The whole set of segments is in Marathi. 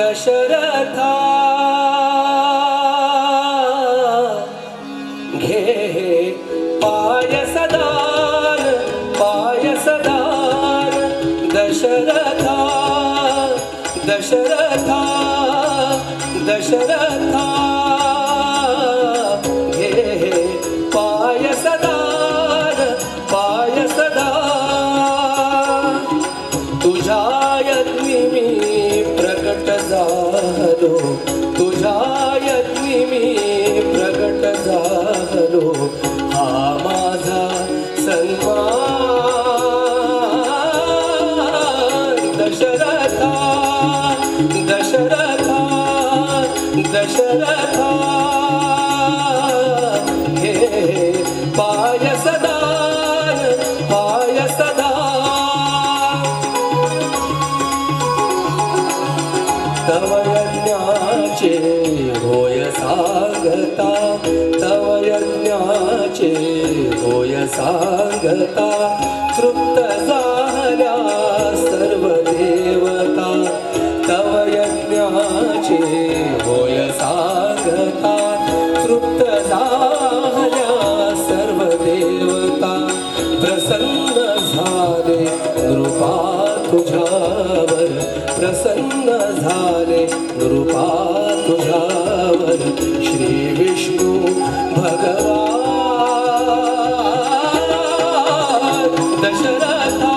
दशरथा घे पायसदान पायसदान दशरथा दशरथा दशरथा घे पायसदान पायसदान तुझ्या यज्ञी मी प्रकट झालो तुझ्या यज्ञी मी प्रकट झालो हा माझा सन्मान दशरथा दशरथा दशरथा घे पायसदान पायसदान तव यज्ञाचे होय सांगता तव यज्ञाचे होय सांगता तृप्त झाल्या सर्व देवता तव यज्ञाचे होय सांगता तृप्त झाल्या सर्व देवता प्रसन्न झाले नृपा तुझ्यावर प्रसन्न झाले नृपा तुझ्यावर श्री विष्णू भगवान दशरथा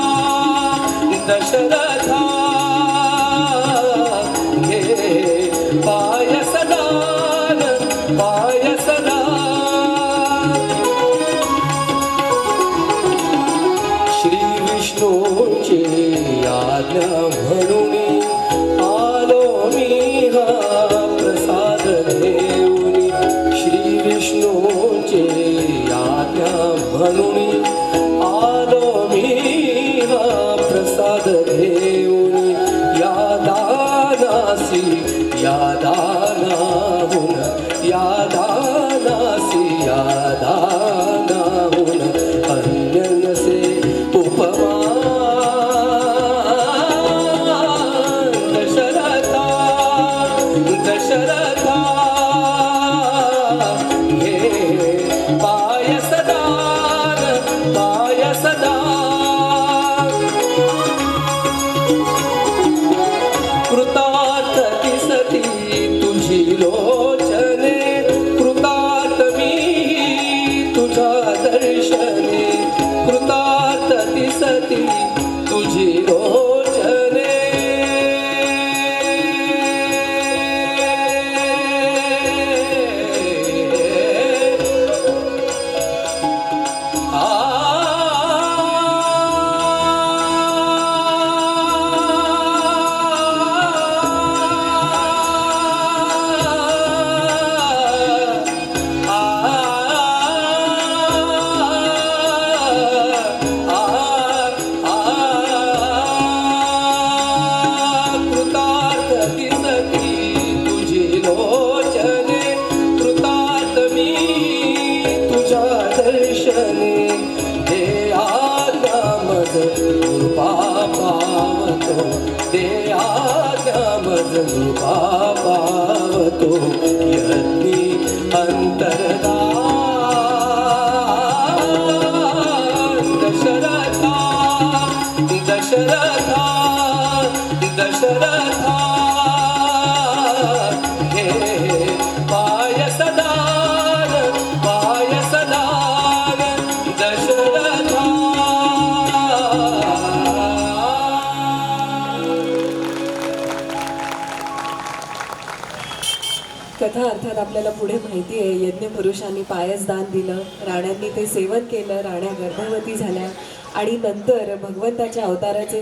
दशरथा घे पायसदान पायसदान श्री विष्णूची आज्ञा म्हणून आलो मी हा प्रसाद देऊनी श्री विष्णूची आज्ञा म्हणून आलो मी हा प्रसाद देऊनी या दानासी या दानाहून या दानासी या दानाहून अन्य नसे उपमान दशरथा दशरथा घे पायसदान पायसदान कृतार्थ दिसती तुझी लोचने कृतार्थ मी तुझ्या दर्शने कृतार्थ दिसती तुझी लोचने दे आज्ञा मज कृपा पावतो दे आज्ञा मज कृपा पावतो यज्ञी अंतरदान दशरथा दशरथा दशरथा घे पायसदान पायसदान दशरथा कथा अर्थात आपल्याला पुढे माहिती आहे यज्ञ पुरुषांनी पायस दान दिलं राण्यांनी ते सेवन केलं राण्या गर्भवती झाल्या आणि नंतर भगवंताच्या अवताराचे